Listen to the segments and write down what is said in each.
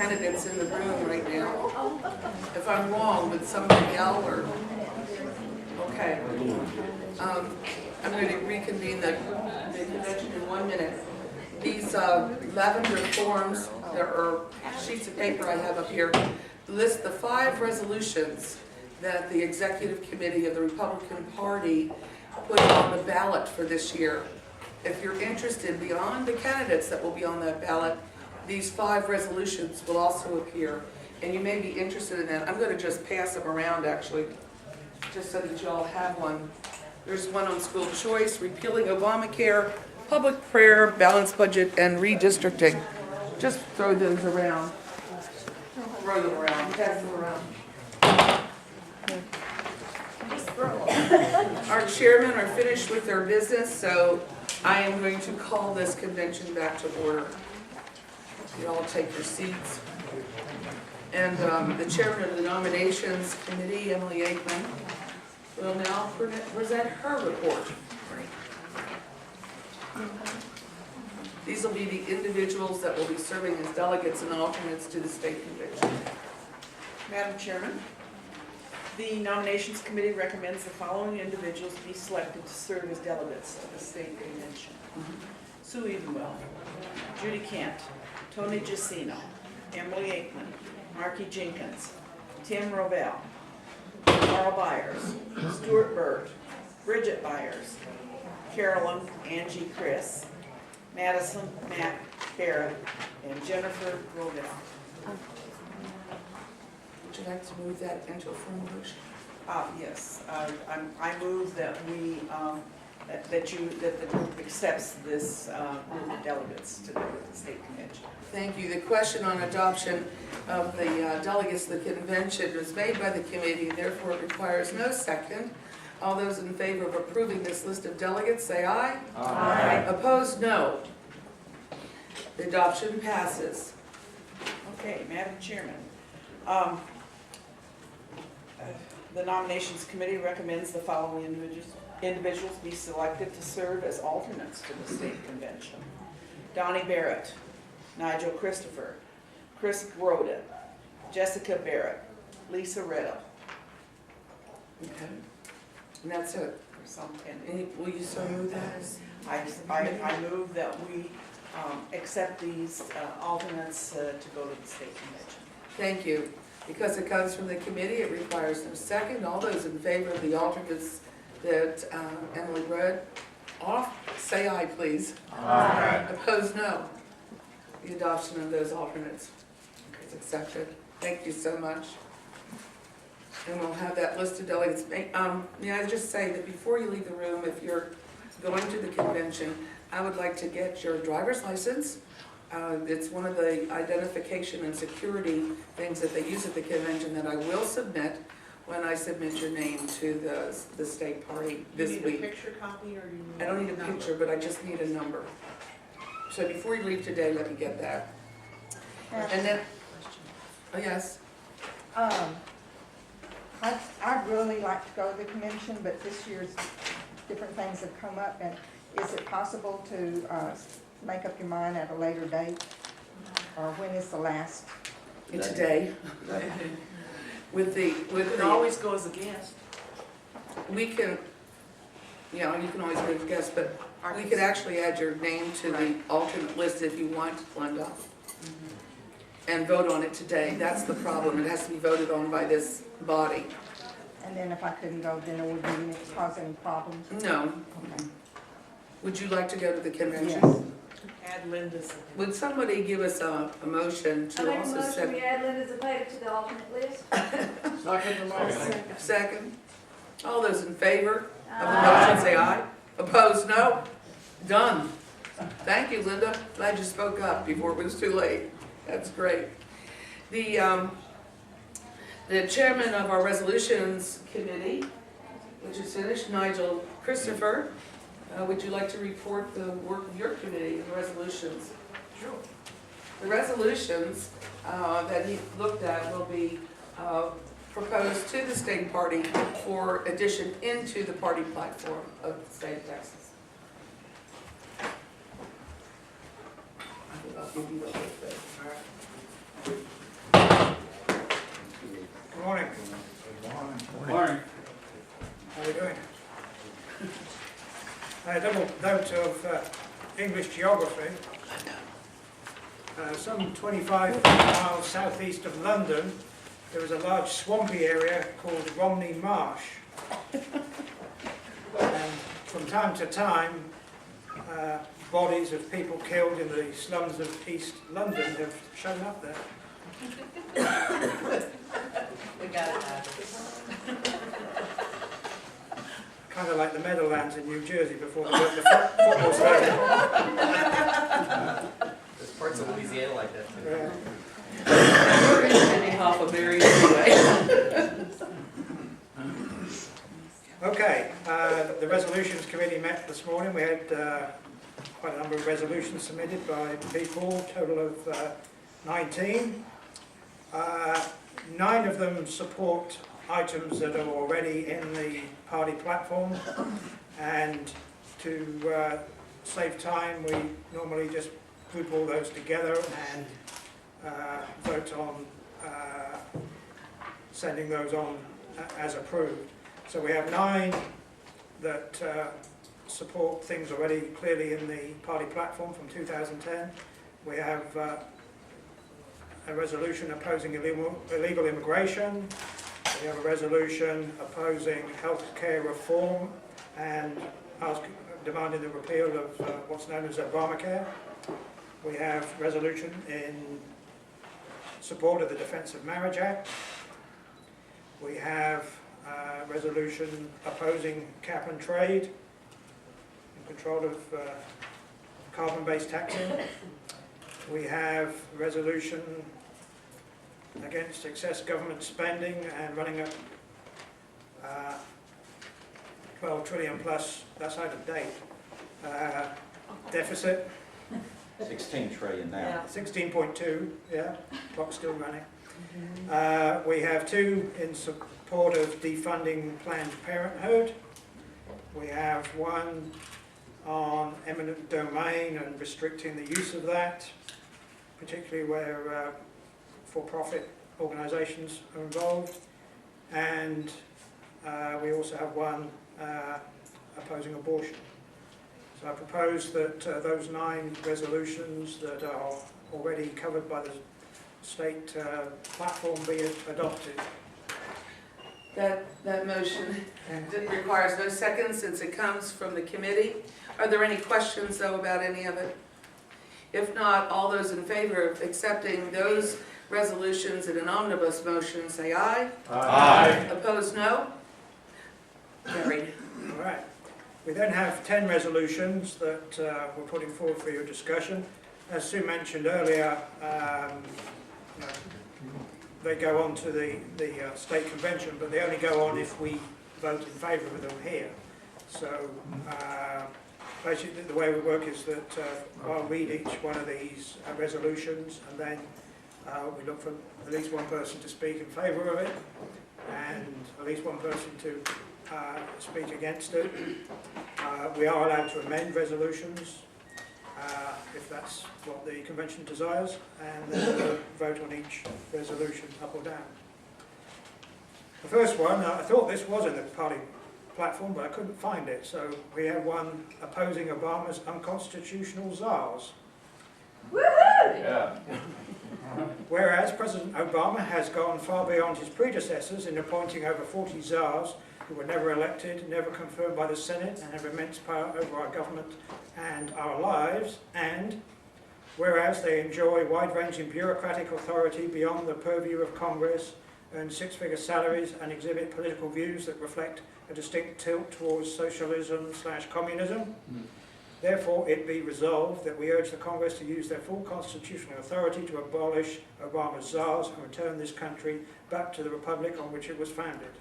candidates in the room right now. If I'm wrong, would somebody yell or? Okay. I'm going to reconvene the convention in 1 minute. These lavender forms, there are sheets of paper I have up here, list the 5 resolutions that the executive committee of the Republican Party put on the ballot for this year. If you're interested, beyond the candidates that will be on that ballot, these 5 resolutions will also appear, and you may be interested in that. I'm going to just pass them around, actually, just so that you all have one. There's one on school choice, repealing Obamacare, public prayer, balanced budget, and redistricting. Just throw those around. Throw them around. Pass them around. Our chairmen are finished with their business, so I am going to call this convention back to order. You all take your seats. And the chairman of the nominations committee, Emily Aikman, will now present her report. These will be the individuals that will be serving as delegates and alternates to the state convention. Madam Chairman, the nominations committee recommends the following individuals be selected to serve as delegates to the state convention. Sue Evenwell, Judy Kent, Tony Giacino, Emily Aikman, Marky Jenkins, Tim Rovell, Carl Byers, Stuart Burt, Bridget Byers, Carolyn Angie Chris, Madison Matt Barrett, and Jennifer Rovell. Would you like to move that into a formal motion? Yes, I move that we, that the group accepts this group of delegates to the state convention. Thank you. The question on adoption of the delegates to the convention was made by the committee, therefore it requires no second. All those in favor of approving this list of delegates, say aye. Aye. Opposed, no. The adoption passes. Okay, Madam Chairman, the nominations committee recommends the following individuals be selected to serve as alternates to the state convention. Donnie Barrett, Nigel Christopher, Chris Groden, Jessica Barrett, Lisa Riddle. Okay. And that's it. Will you so move that? I move that we accept these alternates to go to the state convention. Thank you. Because it comes from the committee, it requires no second. All those in favor of the alternates that Emily read off, say aye, please. Aye. Opposed, no. The adoption of those alternates is accepted. Thank you so much. And we'll have that list of delegates. May I just say that before you leave the room, if you're going to the convention, I would like to get your driver's license. It's one of the identification and security things that they use at the convention that I will submit when I submit your name to the state party this week. Do you need a picture copy or do you need I don't need a picture, but I just need a number. So before you leave today, let me get that. And then, oh yes. I'd really like to go to the convention, but this year's different things have come up, and is it possible to make up your mind at a later date? Or when is the last? Today. You can always go as a guest. We can, you can always go as a guest, but we could actually add your name to the alternate list if you want, Linda. And vote on it today. That's the problem. It has to be voted on by this body. And then if I couldn't go, then it wouldn't cause any problems? No. Okay. Would you like to go to the convention? Yes. Add Linda's. Would somebody give us a motion I to make a also motion, set? we add Linda Zapata to the alternate list. Second. All those in favor of the motion, say aye. Opposed, no. Done. Thank you, Linda. Glad you spoke up before it was too late. That's great. The chairman of our resolutions committee, which is finished, Nigel Christopher, would you like to report the work of your committee and resolutions? Sure. The resolutions that he looked at will be proposed to the state party for addition into the party platform of the state of Texas. I'll give you the whole thing. a little note of English geography. Some 25 miles southeast of London, there is a large swampy area called Romney Marsh. And from time to time, bodies of people killed in the slums of East London have shown up there. We got it. Kind of like the Meadowlands in New Jersey before they built the football stadium. There's parts of Louisiana like that too. Yeah. We're in Minnehaha, Mary, anyway. Okay, the Resolutions Committee met this morning. We had quite a number of resolutions submitted by people, total of 19. 9 of them support items that are already in the party platform, and to save time, we normally just group all those together and vote on sending those on as approved. So we have 9 that support things already clearly in the party platform from 2010. We have a resolution opposing illegal immigration. We have a resolution opposing healthcare reform and demanding the repeal of what's known as Obamacare. We have a resolution in support of the Defence of Marriage Act. We have a resolution opposing cap and trade and control of carbon-based taxing. We have a resolution against excess government spending and running up 12 trillion plus, that's out of date, deficit. 16 trillion now. 16.2, yeah, clock's still running. We have 2 in support of defunding Planned Parenthood. We have 1 on eminent domain and restricting the use of that, particularly where for-profit organisations are involved. And we also have 1 opposing abortion. So I propose that those 9 resolutions that are already covered by the state platform be adopted. That motion requires no second since it comes from the committee. Are there any questions, though, about any of it? If not, all those in favor of accepting those resolutions in an omnibus motion, say aye. Aye. Opposed, no? Carried. All right. We then have 10 resolutions that we're putting forward for your discussion. As Sue mentioned earlier, they go on to the state convention, but they only go on if we vote in favour of them here. So basically the way we work is that I'll read each one of these resolutions, and then we look for at least one person to speak in favour of it, and at least one person to speak against it. We are allowed to amend resolutions if that's what the convention desires, and then we'll vote on each resolution up or down. The first one, I thought this was in the party platform, but I couldn't find it, so we have 1 opposing Obama's unconstitutional czars. Woohoo! Yeah. Whereas President Obama has gone far beyond his predecessors in appointing over 40 czars who were never elected, never confirmed by the Senate, and have immense power over our government and our lives, and whereas they enjoy wide-ranging bureaucratic authority beyond the purview of Congress, earn 6-figure salaries, and exhibit political views that reflect a distinct tilt towards socialism/communism. Therefore, it be resolved that we urge the Congress to use their full constitutional authority to abolish Obama's czars and return this country back to the republic on which it was founded.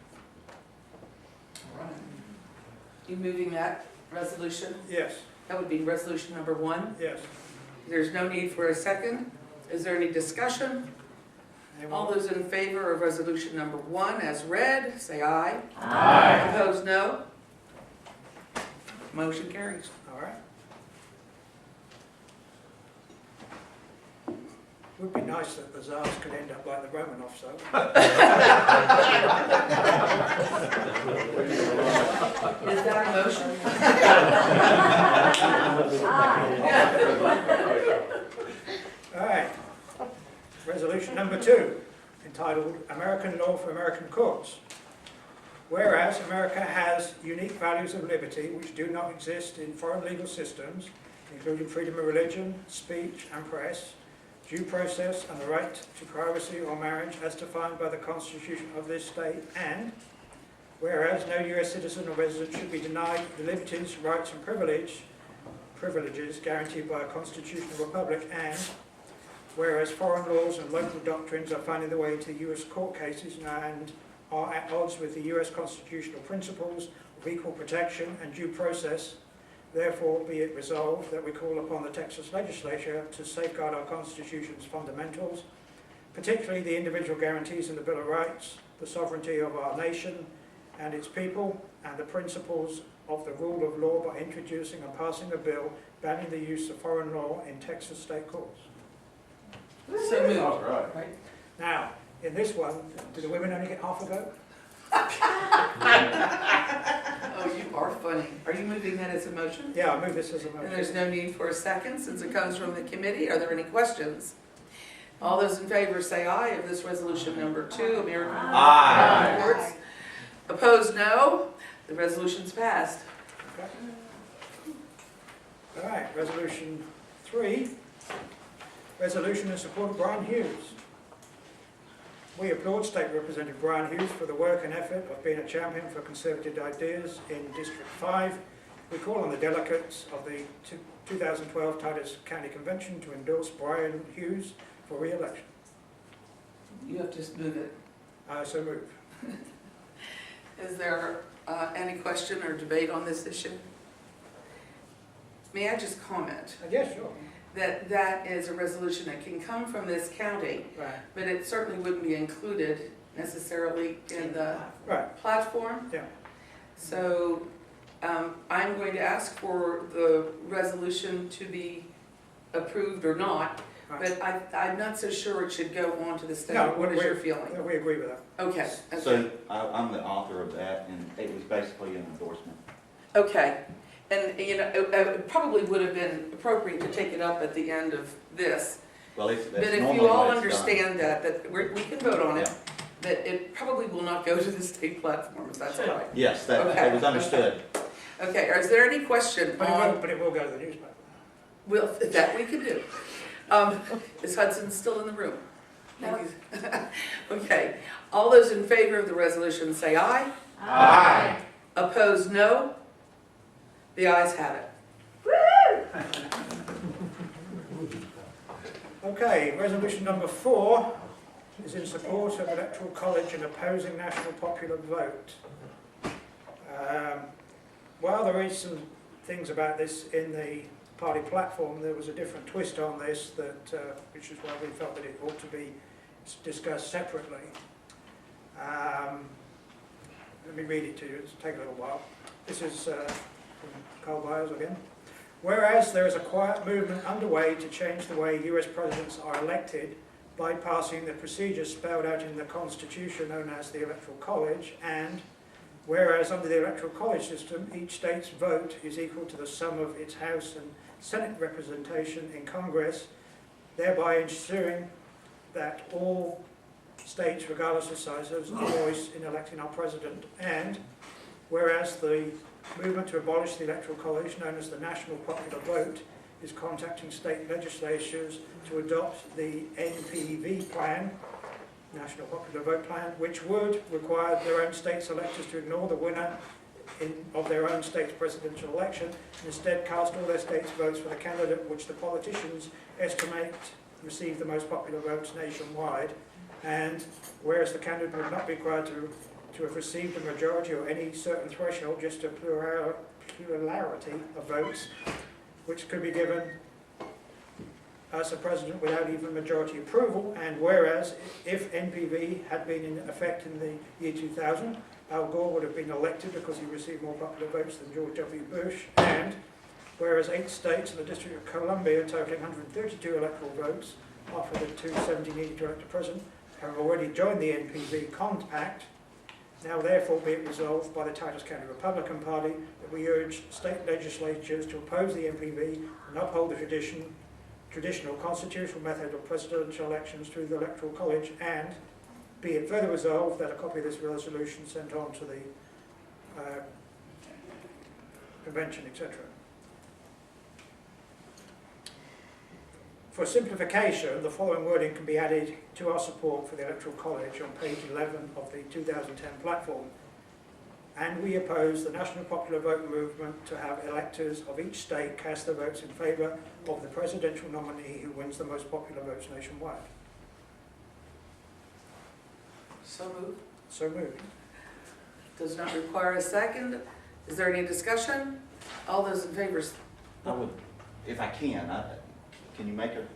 You moving that resolution? Yes, That would be resolution number 1. yes. There's no need for a second. Is there any discussion? All those in favor of resolution number 1 as read, say aye. Aye. Opposed, no. Motion carries. All right. Would be nice that the Tsars could end up like the Romanovs, though. Is that a motion? All right. Resolution number 2, entitled American Law for American Courts. Whereas America has unique values of liberty which do not exist in foreign legal systems, including freedom of religion, speech and press, due process and the right to privacy or marriage as defined by the Constitution of this state, and whereas no US citizen or resident should be denied the liberties, rights and privileges guaranteed by a constitutional republic, and whereas foreign laws and local doctrines are finding their way into US court cases and are at odds with the US constitutional principles of equal protection and due process, therefore be it resolved that we call upon the Texas legislature to safeguard our Constitution's fundamentals, particularly the individual guarantees in the Bill of Rights, the sovereignty of our nation and its people, and the principles of the rule of law by introducing and passing a bill banning the use of foreign law in Texas state courts. So moved. All right. Right? Now, in this one, do the women only get half a vote? Oh, you are funny. Are you moving that as a motion? Yeah, I'll move this as a And there's motion. no need for a second since it comes from the committee. Are there any questions? All those in favor say aye of this resolution number 2, American Aye. Courts. Opposed, no. The resolution's passed. Okay. All right, resolution 3. Resolution in support of Brian Hughes. We applaud State Representative Brian Hughes for the work and effort of being a champion for conservative ideas in District 5. We call on the delegates of the 2012 Titus County Convention to endorse Brian Hughes for re-election. You have to just move it. So move. Is there any question or debate on this issue? May I just comment Yes, sure. that that is a resolution that can come from this county, Right. but it certainly wouldn't be included necessarily in the Right. platform. Yeah. So I'm going to ask for the resolution to be approved or not, Right. but I'm not so sure it should go on to the state. No, What is your feeling? We agree with that. Okay, okay, So I'm the author of that, and it was basically an endorsement. okay. And, you know, it probably would have been appropriate to take it up at the end of this. Well, that's But if normally you all what it's done. understand that we can vote on it, Yeah. that it probably will not go to the state platform, if that's all right. Yes, that Okay. was understood. Okay, is there any question But on, it will go to the newspaper. well, that we can do. Is Hudson still in the room? Thank you. Okay, all those in favor of the resolution say aye. Aye. Opposed, no. The ayes have it. Okay, resolution number 4 is in support of electoral college and opposing national popular vote. While there is some things about this in the party platform, there was a different twist on this which is why we felt that it ought to be discussed separately. Let me read it to you, it'll take a little while. This is from Carl Byers again. Whereas there is a quiet movement underway to change the way US presidents are elected, bypassing the procedures spelled out in the Constitution known as the Electoral College, and whereas under the Electoral College system, each state's vote is equal to the sum of its House and Senate representation in Congress, thereby ensuring that all states, regardless of size, have a voice in electing our president, and whereas the movement to abolish the Electoral College, known as the National Popular Vote, is contacting state legislatures to adopt the NPV plan, National Popular Vote Plan, which would require their own state's electors to ignore the winner of their own state's presidential election, and instead cast all their state's votes for the candidate which the politicians estimate received the most popular votes nationwide. And whereas the candidate would not be required to have received a majority or any certain threshold, just a plurality of votes, which could be given as a president without even majority approval. And whereas if NPV had been in effect in the year 2000, Al Gore would have been elected because he received more popular votes than George W. Bush. And whereas 8 states and the District of Columbia, totaling 132 electoral votes, half of the 270 needed to elect a president, have already joined the NPV compact. Now therefore be it resolved by the Titus County Republican Party that we urge state legislatures to oppose the NPV and uphold the traditional constitutional method of presidential elections through the Electoral College, and be it further resolved that a copy of this resolution sent on to the convention, etc. For simplification, the following wording can be added to our support for the Electoral College on page 11 of the 2010 platform. And we oppose the national popular vote movement to have electors of each state cast their votes in favour of the presidential nominee who wins the most popular votes nationwide. So moved. So moved. Does not require a second. Is there any discussion? All those in favor? I would, if I can you make it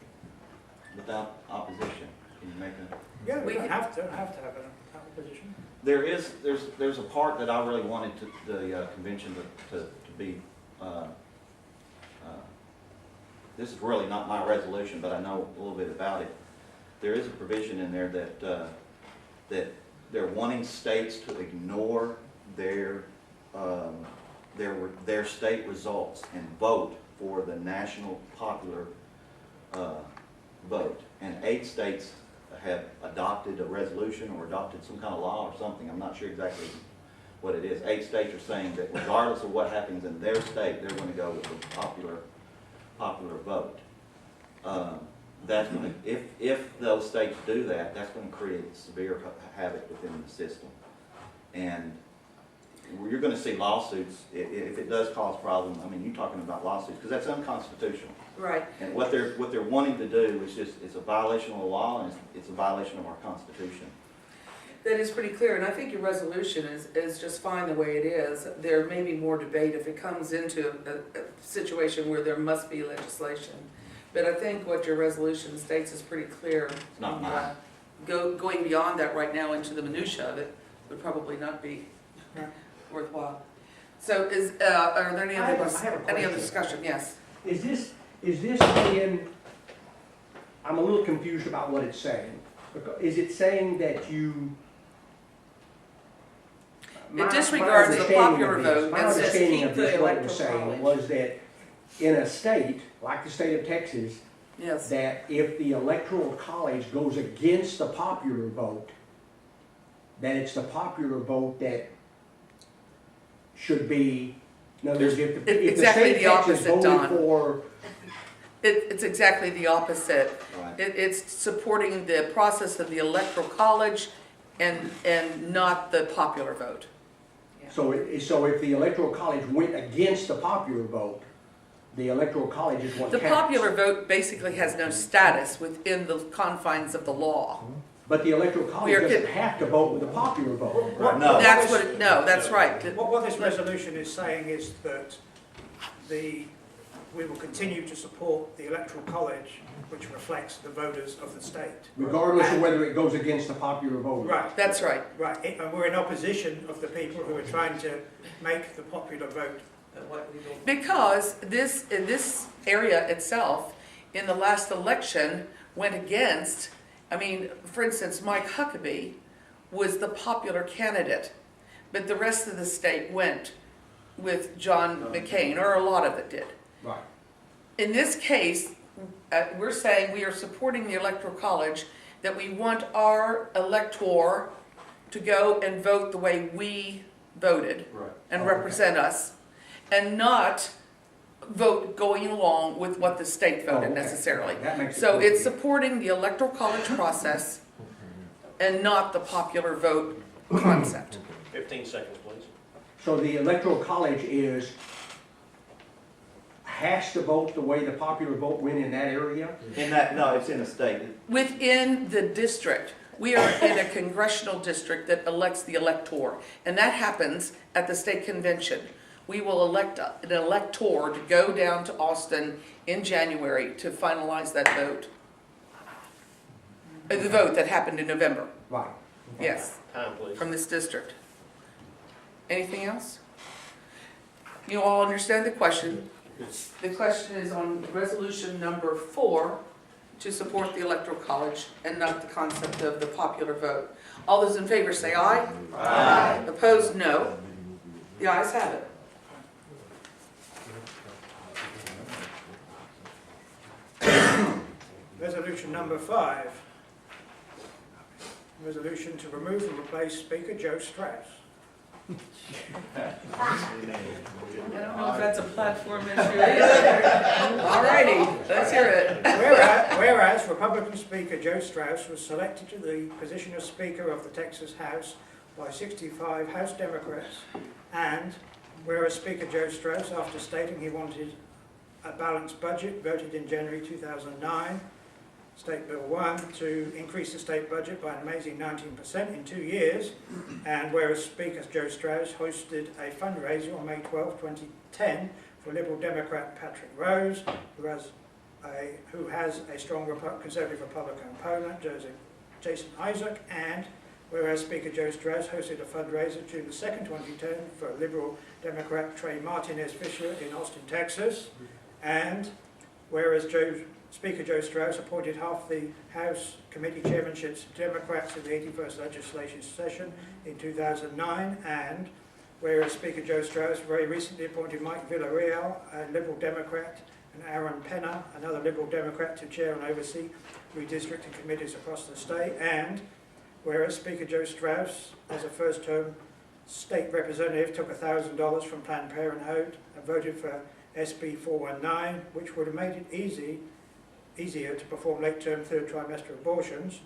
without opposition? Can you make a? Yeah, we We don't have to have an opposition. There's a part that I really wanted the convention to be, this is really not my resolution, but I know a little bit about it. There is a provision in there that they're wanting states to ignore their state results and vote for the national popular vote. And 8 states have adopted a resolution or adopted some kind of law or something. I'm not sure exactly what it is. 8 states are saying that regardless of what happens in their state, they're going to go with the popular vote. That's going to, if those states do that, that's going to create severe havoc within the system. And you're going to see lawsuits if it does cause problems. I mean, you're talking about lawsuits because that's unconstitutional. Right. And what they're wanting to do is it's a violation of the law, and it's a violation of our Constitution. That is pretty clear, and I think your resolution is just fine the way it is. There may be more debate if it comes into a situation where there must be legislation. But I think what your resolution states is pretty clear. It's not mine. Going beyond that right now into the minutia of it would probably not be worthwhile. So are there any I have a other question. discussion? Yes. Is this saying, I'm a little confused about what it's saying. Is it saying that you... It disregards the popular vote My and says understanding keep of the this, what it electoral was saying, college. was that in a state, like the state of Texas, Yes. that if the electoral college goes against the popular vote, then it's the popular vote that should be, in other words, if the Exactly state the of Texas opposite, voted Don. for... It's exactly the opposite. Right. It's supporting the process of the electoral college and not the popular vote. So if the electoral college went against the popular vote, the electoral college is what The counts. popular vote basically has no status within the confines of the law. But the electoral college doesn't have to vote with the popular vote. No. That's right. What this resolution is saying is that we will continue to support the Electoral College, which reflects the voters of the state. Regardless of whether it goes against the popular vote. Right. That's right. Right, and we're in opposition of the people who are trying to make the popular vote. Because this area itself, in the last election, went against, I mean, for instance, Mike Huckabee was the popular candidate, but the rest of the state went with John McCain, or a lot of it did. Right. In this case, we're saying we are supporting the Electoral College, that we want our elector to go and vote the way we voted and represent us, and not vote going along with what the state voted necessarily. That makes it So clear. it's supporting the Electoral College process and not the popular vote concept. 15 seconds, please. So the electoral college has to vote the way the popular vote went in that area? No, it's in a state. Within the district, we are in a congressional district that elects the elector, and that happens at the state convention. We will elect an elector to go down to Austin in January to finalize that vote. The vote that happened in November, Right. yes, Time, please. from this district. Anything else? You all understand the question? The question is on resolution number 4, to support the Electoral College and not the concept of the popular vote. All those in favor say aye. Aye. Opposed, no. The ayes have it. Resolution number 5. Resolution to remove and replace Speaker Joe Strauss. I don't know if that's a platform issue either. All righty, let's hear it. Whereas Republican Speaker Joe Strauss was selected to the position of Speaker of the Texas House by 65 House Democrats, and whereas Speaker Joe Strauss, after stating he wanted a balanced budget, voted in January 2009, State Bill 1, to increase the state budget by an amazing 19% in 2 years, and whereas Speaker Joe Strauss hosted a fundraiser on May 12, 2010 for Liberal Democrat Patrick Rose, who has a strong Conservative Republican opponent, Jason Isaac, and whereas Speaker Joe Strauss hosted a fundraiser June 2, 2010 for Liberal Democrat Trey Martinez Fisher in Austin, Texas, and whereas Speaker Joe Strauss appointed half the House committee chairmanships to Democrats in the 81st legislative session in 2009, and whereas Speaker Joe Strauss very recently appointed Mike Villarreal, a Liberal Democrat, and Aaron Penner, another Liberal Democrat, to chair and oversee redistricting committees across the state, and whereas Speaker Joe Strauss, as a first-term state representative, took $1,000 from Planned Parenthood and voted for SB 419, which would have made it easier to perform late-term third trimester abortions.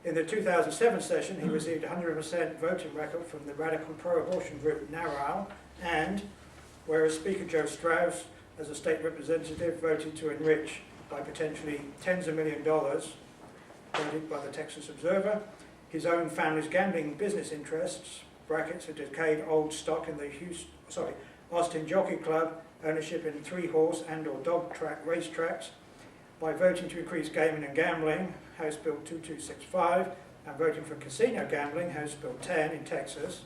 In the 2007 session, he received 100% voting record from the radical pro-abortion group NARAL, and whereas Speaker Joe Strauss, as a state representative, voted to enrich by potentially tens of $millions, voted by the Texas Observer, his own family's gambling business interests, brackets a decade-old stock in the Austin Jockey Club, ownership in 3-horse and or dog track racetracks, by voting to increase gaming and gambling, House Bill 2265, and voting for casino gambling, House Bill 10 in Texas,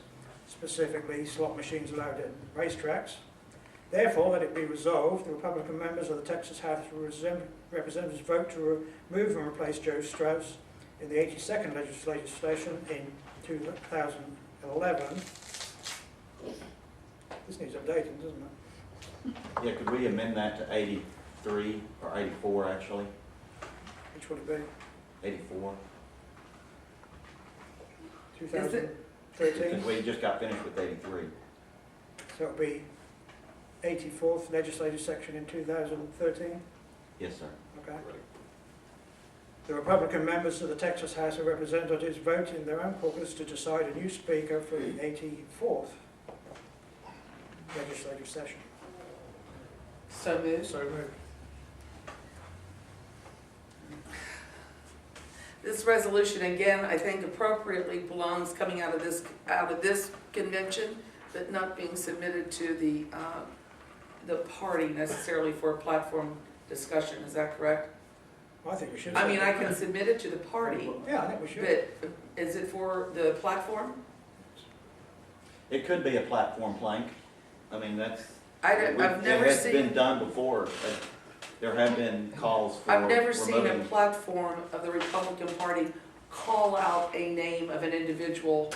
specifically slot machines allowed in racetracks. Therefore, let it be resolved, the Republican members of the Texas House of Representatives vote to remove and replace Joe Strauss in the 82nd legislative session in 2011. This needs updating, doesn't it? Yeah, could we amend that to 83 or 84 actually? Which would it be? 84. 2013? Because we just got finished with 83. So it'll be 84th legislative section in 2013? Yes, sir. Okay. The Republican members of the Texas House of Representatives vote in their own caucus to decide a new speaker for the 84th legislative session. So moved. So moved. This resolution, again, I think appropriately belongs coming out of this convention, but not being submitted to the party necessarily for a platform discussion. Is that correct? I think we should. I mean, I can submit it to the party, Yeah, I think we should. but is it for the platform? It could be a platform plank. I mean, that's. I've never It has seen. been done before. There have been calls for. I've never seen a removing- platform of the Republican Party call out a name of an individual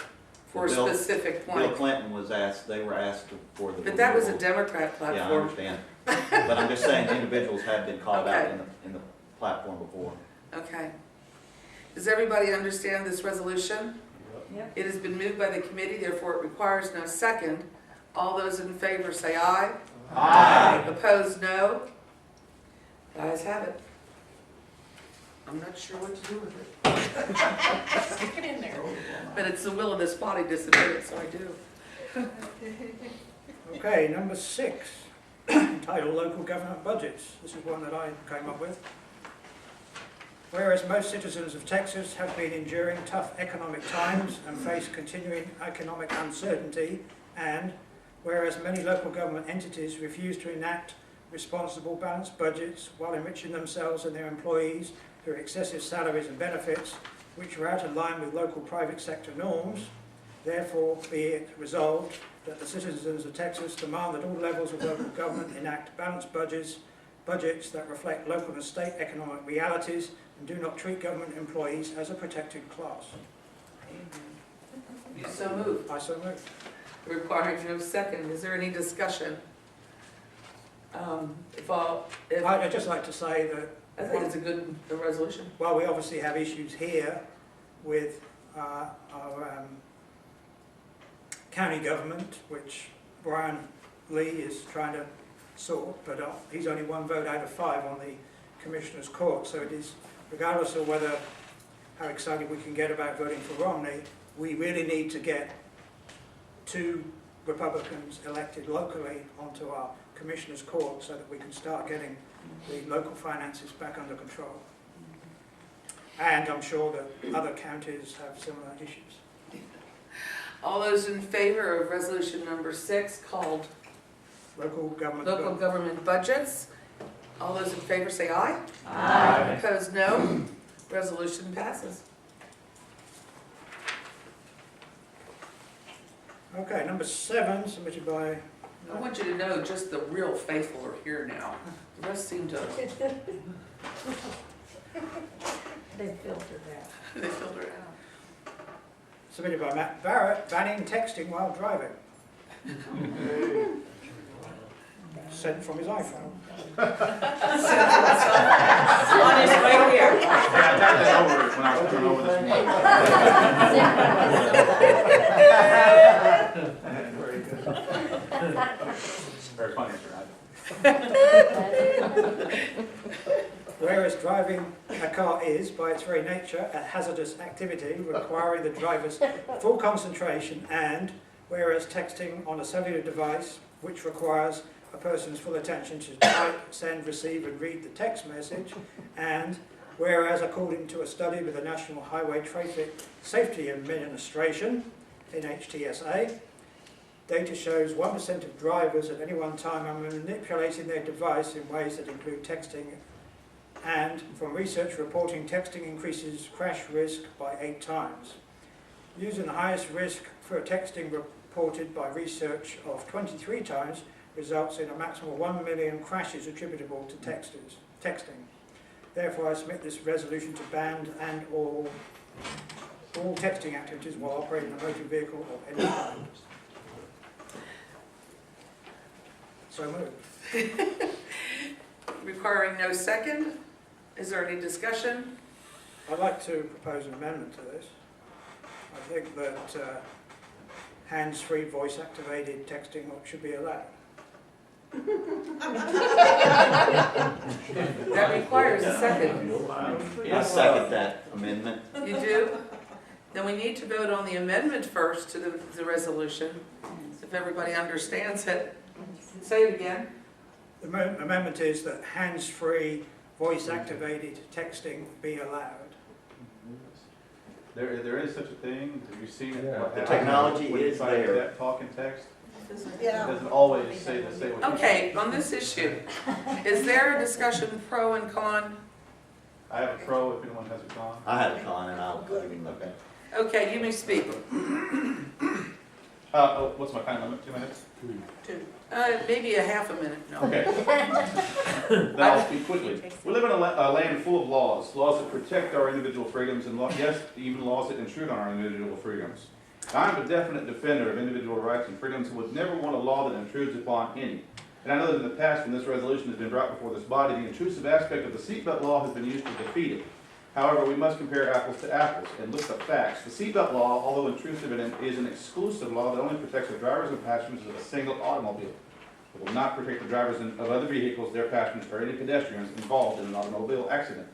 for a Bill- specific Bill point. Clinton was asked, they were asked for the. But that was a removal. Democrat Yeah, I platform. understand. But I'm just saying individuals have been called out Okay. in the platform before. Okay. Does everybody understand this resolution? Yep. It has been moved by the committee, therefore it requires no second. All those in favor say aye. Aye. Opposed, no. The ayes have it. I'm not sure what to do with it. Stick it in there. But it's the will of this body to submit it, so I do. Okay, number 6, entitled Local Government Budgets. This is one that I came up with. Whereas most citizens of Texas have been enduring tough economic times and face continuing economic uncertainty, and whereas many local government entities refuse to enact responsible, balanced budgets while enriching themselves and their employees through excessive salaries and benefits, which are out of line with local private sector norms, therefore be it resolved that the citizens of Texas demand that all levels of local government enact balanced budgets budgets that reflect local and state economic realities and do not treat government employees as a protected class. You so move. I so move. Requiring no second. Is there any discussion? I'd just like to say that I think it's a good resolution. while we obviously have issues here with our county government, which Brian Lee is trying to sort, but he's only 1 vote out of 5 on the Commissioner's Court, so it is, regardless of how excited we can get about voting for Romney, we really need to get 2 Republicans elected locally onto our Commissioner's Court so that we can start getting the local finances back under control. And I'm sure that other counties have similar issues. All those in favor of resolution number 6 called Local government. local government budgets, all those in favor say aye. Aye. Opposed, no. Resolution passes. Okay, number 7, submitted by, I want you to know just the real faithful are here now. The rest seem to, They filtered that. they filter it out. submitted by Matt Barrett, banning texting while driving. Sent from his iPhone. On his way here. Yeah, I typed that over when I was coming over this morning. Very good. Very funny, sir. Whereas driving a car is, by its very nature, a hazardous activity requiring the driver's full concentration, and whereas texting on a cellular device, which requires a person's full attention to type, send, receive and read the text message, and whereas according to a study with the National Highway Traffic Safety Administration, NHTSA, data shows 1% of drivers at any one time are manipulating their device in ways that include texting, and from research reporting, texting increases crash risk by 8 times. Using the highest risk for texting reported by research of 23 times results in a maximum of 1 million crashes attributable to texting. Therefore, I submit this resolution to ban and all texting activities while operating a motor vehicle of any kind. So moved. Requiring no second. Is there any discussion? I'd like to propose an amendment to this. I think that hands-free voice-activated texting should be allowed. That requires a second. I second that amendment. You do? Then we need to vote on the amendment first to the resolution, if everybody understands it. Say it again. The amendment is that hands-free voice-activated texting be allowed. There is such a thing. Have you seen it? What The happens technology when you is try to there. talk and text? Yeah. It doesn't always say what you Okay, on this issue, is there a discussion pro and con? I have a pro if anyone has a con. I had a con and I'll even look at it. Okay, you may speak. What's my time limit? 2 minutes? Maybe a half a minute, no. Okay. Then I'll speak quickly. We live in a land full of laws that protect our individual freedoms, and yes, even laws that intrude on our individual freedoms. I'm a definite defender of individual rights and freedoms and would never want a law that intrudes upon any. And I know that in the past, when this resolution has been brought before this body, the intrusive aspect of the seatbelt law has been used to defeat it. However, we must compare apples to apples and look at facts. The seatbelt law, although intrusive, is an exclusive law that only protects the drivers and passengers of a single automobile. It will not protect the drivers of other vehicles, their passengers, or any pedestrians involved in an automobile accident.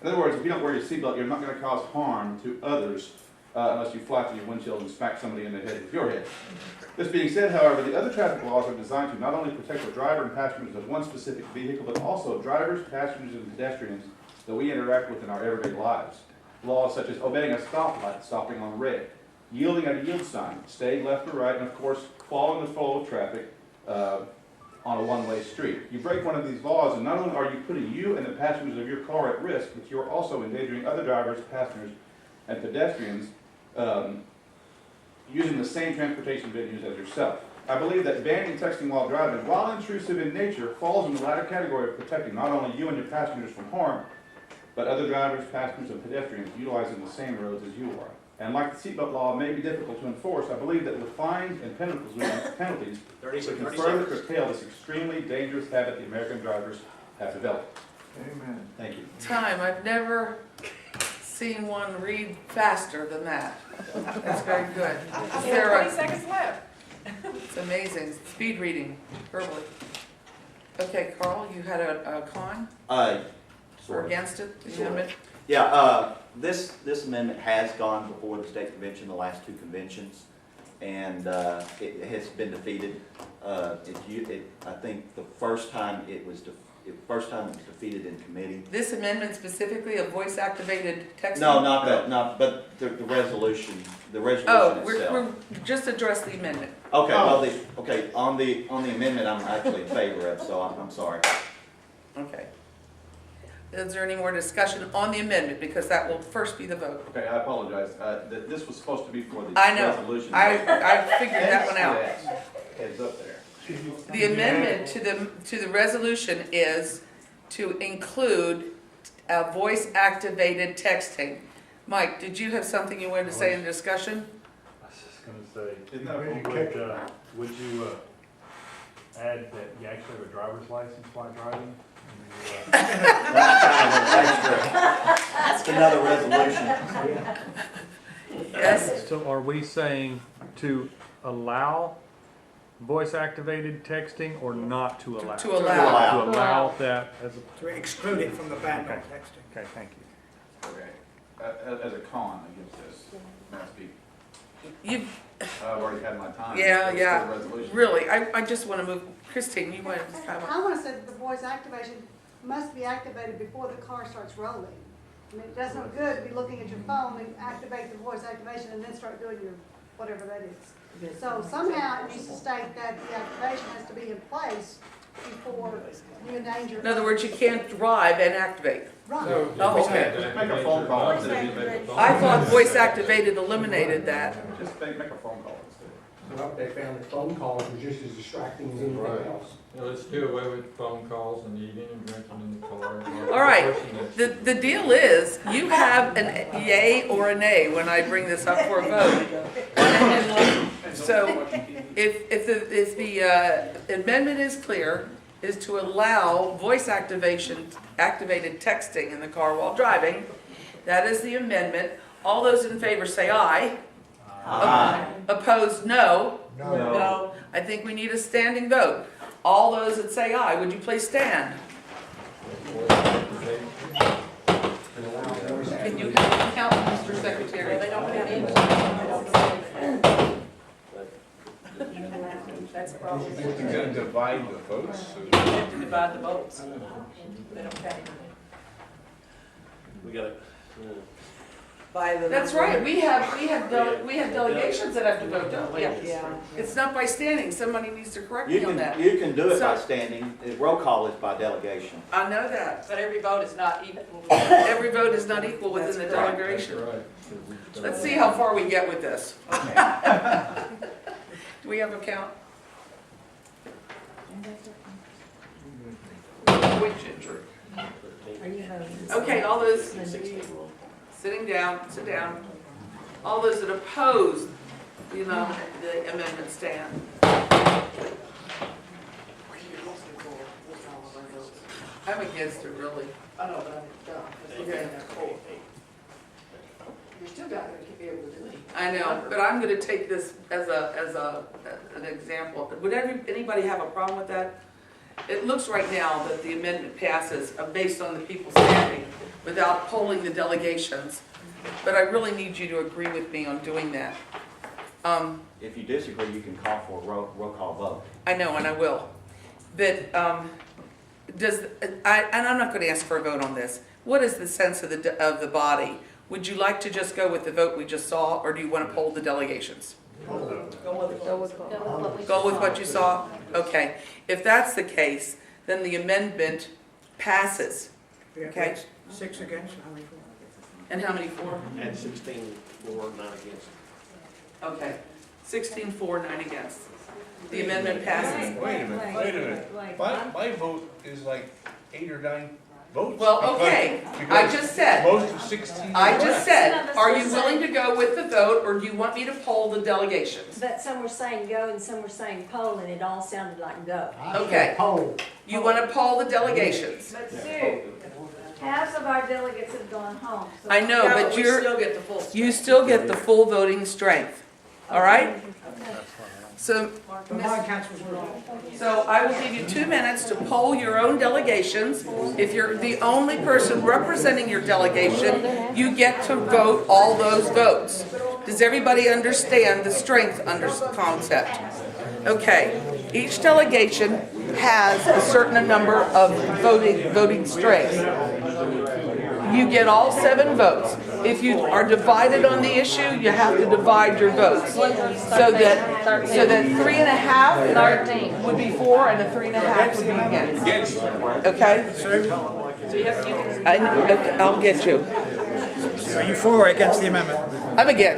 In other words, if you don't wear your seatbelt, you're not going to cause harm to others unless you fly through your windshield and smack somebody in the head with your head. This being said, however, the other traffic laws are designed to not only protect the driver and passengers of one specific vehicle, but also drivers, passengers, and pedestrians that we interact with in our everyday lives. Laws such as obeying a stoplight, stopping on red, yielding at a yield sign, staying left or right, and of course, following the flow of traffic on a one-way street. You break one of these laws, and not only are you putting you and the passengers of your car at risk, but you are also endangering other drivers, passengers, and pedestrians using the same transportation venues as yourself. I believe that banning texting while driving, while intrusive in nature, falls in the latter category of protecting not only you and your passengers from harm, but other drivers, passengers, and pedestrians utilizing the same roads as you are. And like the seatbelt law may be difficult to enforce, I believe that with fines and penalties, we can further curtail this extremely dangerous habit the American drivers have developed. Amen. Thank you. Time, I've never seen one read faster than that. That's very good. Is there 20 a, seconds left. it's amazing, speed reading, verbally. Okay, Carl, you had a con or Sort of. against it, the Sort of. amendment? Yeah, this amendment has gone before the state convention, the last two conventions, and it has been defeated. I think the first time it was defeated in committee. This amendment specifically of voice-activated texting? No, not that, but the resolution, Oh, itself. we're just address the amendment. Okay, well, on the amendment, I'm actually in favor of, so I'm sorry. Okay. Is there any more discussion on the amendment, because that will first be the vote? Okay, I apologize. This was supposed to be for the I know. resolution. I figured that one out. Heads up there. The amendment to the resolution is to include voice-activated texting. Mike, did you have something you wanted to say in the discussion? I was just gonna say, Isn't that a would you add that you actually have a driver's license while driving? That's another resolution. Yes? So are we saying to allow voice-activated texting or not to allow? To allow. To allow that as a, To exclude it from the ban on texting. okay, thank you. Okay. As a con against this, may I speak? You, I've already had my time. Yeah, It's yeah. for the resolution. really, I just want to move, Christine, you wanted to comment? I want to say that the voice activation must be activated before the car starts rolling. I mean, it does no good to be looking at your phone and activate the voice activation and then start doing your, whatever that is. So somehow it needs to state that the activation has to be in place before you endanger. In other words, you can't drive and activate. Right. Oh, okay. Just make a phone call. Voice activated. I thought voice-activated eliminated that. Just make a phone call instead. Well, they found that phone calls were just as distracting as anything Right. else. You know, let's do away with phone calls and eating and drinking in the car. All right, the deal is, you have an yay or a nay when I bring this up for a vote. So, if the amendment is clear, is to allow voice activated texting in the car while driving, that is the amendment. All those in favor say aye. Aye. Opposed, no. No. I think we need a standing vote. All those that say aye, would you please stand? Can you count, Mr. Secretary? They don't have any. That's the problem. You're gonna divide the votes? You have to divide the votes. They don't count. We got it. That's right, we have delegations that have to vote, don't we? Yeah. It's not by standing, somebody needs to correct You me on that. can do it by So- standing, the roll call is by delegation. I know that. But every vote is not equal. Every vote is not equal within the That's correct. delegation. Right. Let's see how far we get with this. Do we have a count? Wait, Ginger. Are you voting? Okay, all those, sitting down, sit down. All those that oppose the amendment stand. I'm against it, really. I know, but Okay. you still got to be able to do it. I know, but I'm gonna take this as an example. Would anybody have a problem with that? It looks right now that the amendment passes based on the people standing without polling the delegations. But I really need you to agree with me on doing that. If you disagree, you can call for a roll call vote. I know, and I will. But and I'm not gonna ask for a vote on this. What is the sense of the body? Would you like to just go with the vote we just saw, or do you want to poll the delegations? Go with what you saw? Okay. If that's the case, then the amendment passes. Okay. 6 against, how many for? And how many for? And 16 for, 9 against. Okay. 16 for, 9 against. The amendment passes. Wait a minute. My vote is like 8 or 9 votes. Well, okay, I just said, Most of 16. I just said, are you willing to go with the vote, or do you want me to poll the delegations? But some were saying go and some were saying poll, and it all sounded like go. Okay, you want to poll the delegations? But Sue, half of our delegates have gone home. So I know, Yeah, but we you're, still get the full. you still get the full voting strength, all right? So, But my catch was wrong. so I will give you 2 minutes to poll your own delegations. If you're the only person representing your delegation, you get to vote all those votes. Does everybody understand the strength concept? Okay, each delegation has a certain number of voting strength. You get all 7 votes. If you are divided on the issue, you have to divide your votes. So that 3.5 would be for and a 3.5 would be against. Okay? I'll get you. Are you for or against the amendment? I'm against.